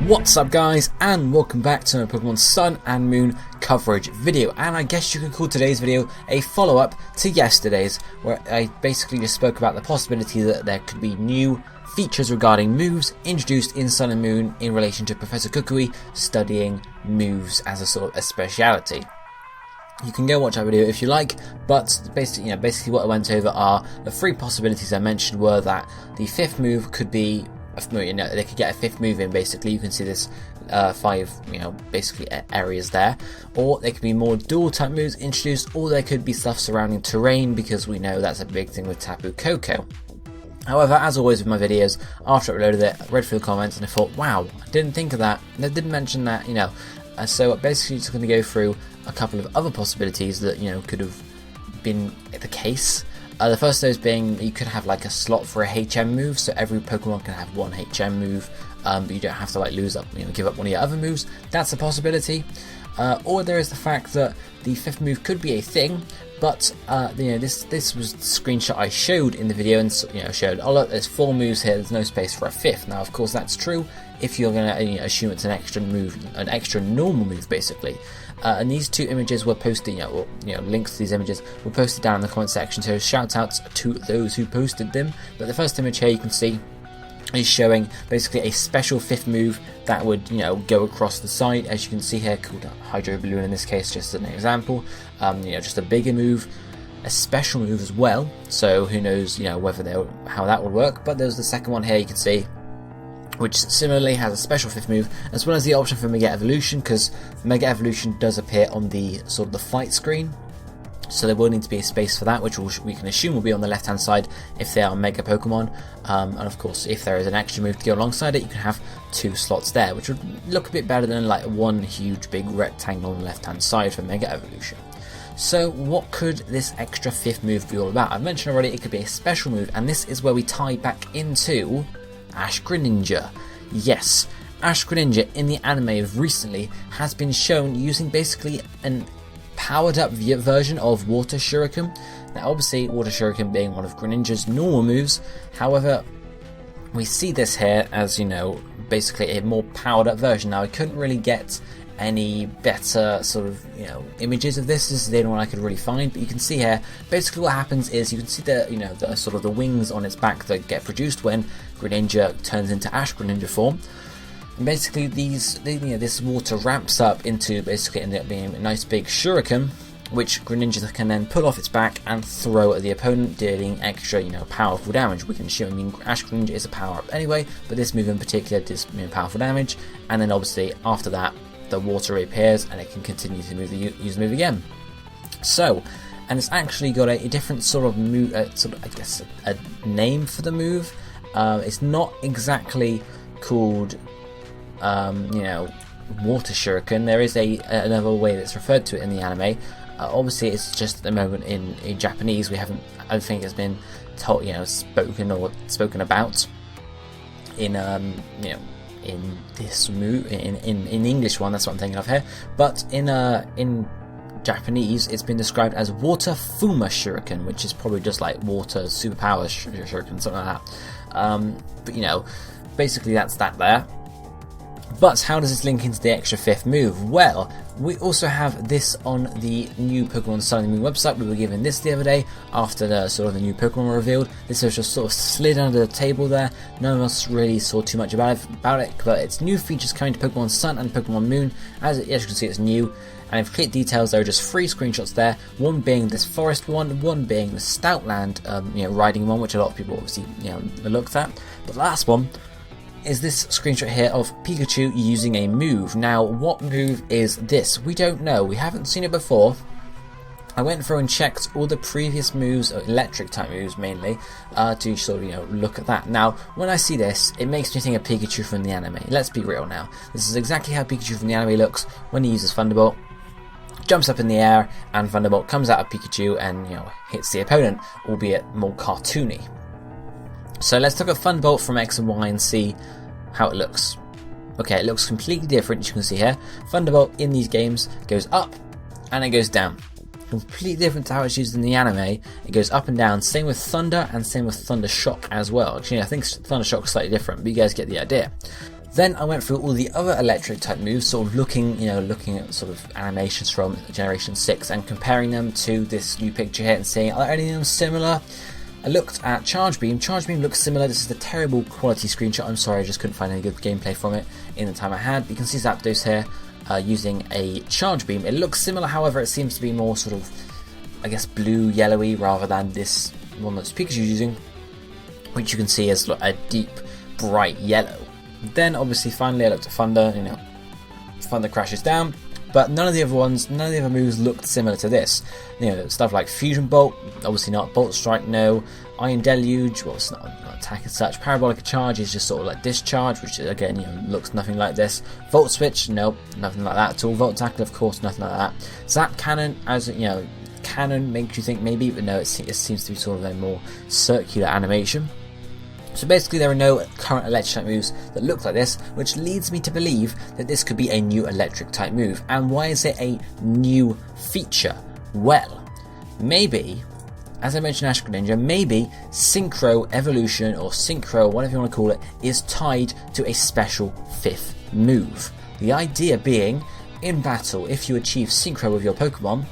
What's up guys, and welcome back to my Pokemon Sun and Moon coverage video. And I guess you could call today's video a follow-up to yesterday's, where I basically just spoke about the possibility that there could be new features regarding moves introduced in Sun and Moon in relation to Professor Kukui studying moves as a sort of a speciality. You can go watch that video if you like, but basically what I went over are the three possibilities I mentioned were that the fifth move could be, they could get a fifth move in. Basically, you can see this five, basically areas there, or there could be more dual type moves introduced, or there could be stuff surrounding terrain, because we know that's a big thing with Tapu Koko. However, as always with my videos, after I uploaded it, I read through the comments and I thought, wow, I didn't think of that, and I didn't mention that, so basically just going to go through a couple of other possibilities that, could have been the case. The first of those being you could have like a slot for a HM move, so every Pokemon can have one HM move, but you don't have to give up one of your other moves. That's a possibility. Or there is the fact that the fifth move could be a thing, but this was the screenshot I showed in the video, and showed, oh look, there's 4 moves here, there's no space for a fifth. Now of course that's true if you're going to assume it's an extra move, an extra normal move basically. And these two images were posted, links to these images were posted down in the comment section, so shout outs to those who posted them. But the first image here you can see is showing basically a special fifth move that would go across the side, as you can see here, called Hydro Balloon in this case, just as an example. Just a bigger move, a special move as well, so who knows how that would work. But there's the second one here you can see, which similarly has a special fifth move, as well as the option for Mega Evolution, because Mega Evolution does appear on the sort of the fight screen, so there will need to be a space for that, which we can assume will be on the left hand side if they are Mega Pokemon. And of course, if there is an extra move to go alongside it, you can have 2 slots there, which would look a bit better than like one huge big rectangle on the left hand side for Mega Evolution. So what could this extra fifth move be all about? I've mentioned already it could be a special move, and this is where we tie back into Ash-Greninja. Yes, Ash-Greninja in the anime of recently has been shown using basically an powered up version of Water Shuriken. Now obviously Water Shuriken being one of Greninja's normal moves, however we see this here as basically a more powered up version. Now I couldn't really get any better sort of images of this. This is the only one I could really find, but you can see here basically what happens is you can see the the sort of the wings on its back that get produced when Greninja turns into Ash-Greninja form. And basically this water ramps up into basically ending up being a nice big shuriken, which Greninja can then pull off its back and throw at the opponent, dealing extra powerful damage. We can assume, Ash-Greninja is a power up anyway, but this move in particular does powerful damage, and then obviously after that the water reappears and it can continue to use the move again. So, and it's actually got a different sort of move, I guess a name for the move. It's not exactly called Water Shuriken. There is another way that's referred to it in the anime. Obviously it's just at the moment in Japanese. I don't think it's been told, spoken about in in this move, in English one, that's what I'm thinking of here, but in Japanese it's been described as Water Fuma Shuriken, which is probably just like water superpower shuriken, something like that. But basically that's that there. But how does this link into the extra fifth move? Well, we also have this on the new Pokemon Sun and Moon website. We were given this the other day after the new Pokemon were revealed. This was just sort of slid under the table there. None of us really saw too much about it, but it's new features coming to Pokemon Sun and Pokemon Moon. As you can see, it's new. And in complete details, there are just 3 screenshots there. One being this forest one being the Stoutland riding one, which a lot of people obviously looked at. But the last one is this screenshot here of Pikachu using a move. Now, what move is this? We don't know. We haven't seen it before. I went through and checked all the previous moves, electric type moves mainly, to sort of look at that. Now, when I see this, it makes me think of Pikachu from the anime. Let's be real now. This is exactly how Pikachu from the anime looks when he uses Thunderbolt. Jumps up in the air, and Thunderbolt comes out of Pikachu and hits the opponent, albeit more cartoony. So let's look at Thunderbolt from X and Y and see how it looks. Okay, it looks completely different, as you can see here. Thunderbolt in these games goes up and it goes down. Completely different to how it's used in the anime. It goes up and down. Same with Thunder and same with Thunder Shock as well. Actually, I think Thunder Shock is slightly different, but you guys get the idea. Then I went through all the other electric type moves, sort of looking at sort of animations from Generation 6 and comparing them to this new picture here and seeing, are any of them similar? I looked at Charge Beam. Charge Beam looks similar. This is a terrible quality screenshot. I'm sorry, I just couldn't find any good gameplay from it in the time I had. But you can see Zapdos here using a Charge Beam. It looks similar, however, it seems to be more sort of, I guess, blue, yellowy, rather than this one that Pikachu's using, which you can see as a deep, bright yellow. Then, obviously, finally I looked at Thunder. Thunder crashes down. But none of the other moves looked similar to this. Stuff like Fusion Bolt, obviously not. Bolt Strike, no. Iron Deluge, well, it's not attack as such. Parabolic Charge is just sort of like Discharge, which again, looks nothing like this. Volt Switch, nope, nothing like that at all. Volt Tackle, of course, nothing like that. Zap Cannon, as Cannon makes you think maybe, but no, it seems to be sort of a more circular animation. So basically there are no current electric type moves that look like this, which leads me to believe that this could be a new electric type move. And why is it a new feature? Well, maybe, as I mentioned Ash-Greninja, maybe Synchro Evolution, or Synchro, whatever you want to call it, is tied to a special 5th move. The idea being, in battle, if you achieve Synchro with your Pokemon,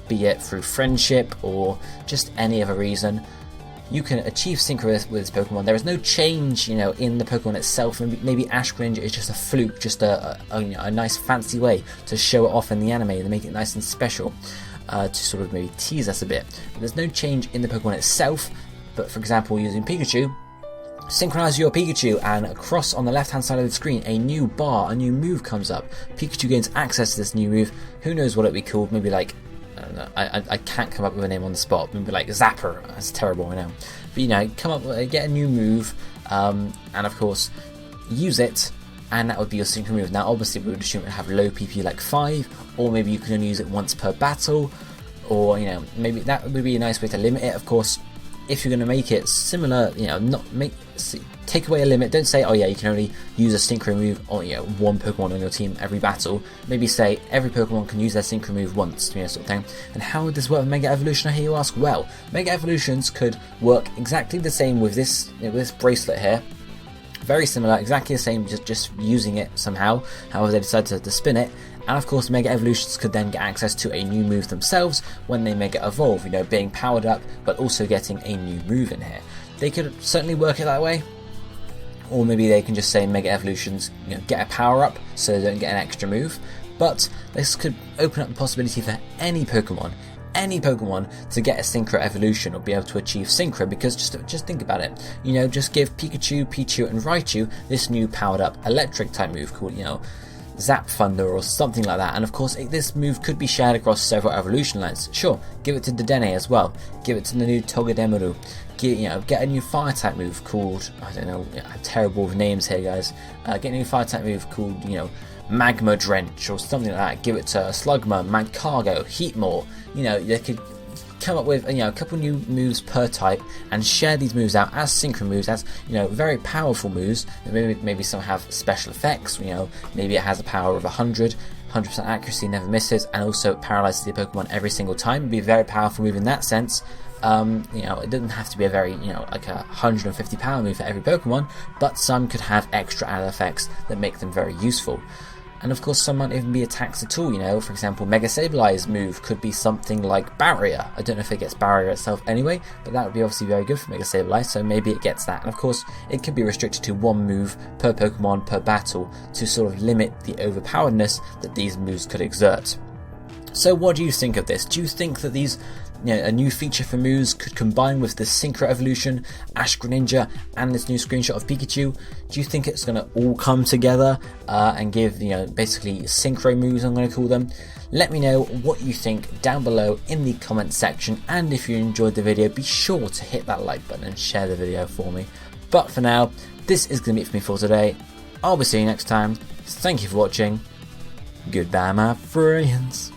be it through friendship or just any other reason, you can achieve Synchro with this Pokemon. There is no change, in the Pokemon itself. Maybe Ash-Greninja is just a fluke, just a nice fancy way to show it off in the anime and make it nice and special, to sort of maybe tease us a bit. But there's no change in the Pokemon itself. But for example, using Pikachu, synchronize your Pikachu, and across on the left hand side of the screen, a new bar, a new move comes up. Pikachu gains access to this new move. Who knows what it'd be called? Maybe like, I don't know, I can't come up with a name on the spot. Maybe like Zapper. That's terrible, I know. But come up with, get a new move, and of course use it, and that would be your Synchro move. Now obviously we would assume it would have low PP like 5, or maybe you can only use it once per battle, or maybe that would be a nice way to limit it. Of course, if you're going to make it similar, take away a limit. Don't say, oh yeah, you can only use a Synchro move on one Pokemon on your team every battle. Maybe say every Pokemon can use their Synchro move once, sort of thing. And how would this work with Mega Evolution, I hear you ask? Well, Mega Evolutions could work exactly the same with this bracelet here. Very similar, exactly the same, just using it somehow, however they decide to spin it. And of course Mega Evolutions could then get access to a new move themselves when they Mega Evolve, being powered up but also getting a new move in here. They could certainly work it that way. Or maybe they can just say Mega Evolutions get a power up so they don't get an extra move. But this could open up the possibility for any Pokemon to get a Synchro Evolution or be able to achieve Synchro, because just think about it. Just give Pikachu, Pichu and Raichu this new powered up electric type move called, Zap Thunder or something like that. And of course this move could be shared across several evolution lines. Sure, give it to Dedenne as well. Give it to the new Togedemaru. Get a new fire type move called, I don't know, I'm terrible with names here guys. Get a new fire type move called, Magma Drench or something like that. Give it to Slugma, Magcargo, Heatmore. They could come up with a couple new moves per type and share these moves out as Synchro moves, as very powerful moves. Maybe some have special effects. Maybe it has a power of 100% accuracy, never misses, and also it paralyzes the Pokemon every single time. It'd be a very powerful move in that sense. It doesn't have to be a very, like a 150 power move for every Pokemon, but some could have extra added effects that make them very useful. And of course some might even be attacks at all, for example Mega Sableye move could be something like Barrier. I don't know if it gets Barrier itself anyway, but that would be obviously very good for Mega Sableye, so maybe it gets that. And of course it could be restricted to one move per Pokemon per battle to sort of limit the overpoweredness that these moves could exert. So what do you think of this? Do you think that these, a new feature for moves could combine with the Synchro Evolution, Ash-Greninja, and this new screenshot of Pikachu? Do you think it's going to all come together and give, basically Synchro moves, I'm going to call them? Let me know what you think down below in the comment section, and if you enjoyed the video, be sure to hit that like button and share the video for me. But for now, this is going to be it for me for today. I'll be seeing you next time. Thank you for watching. Goodbye, my friends.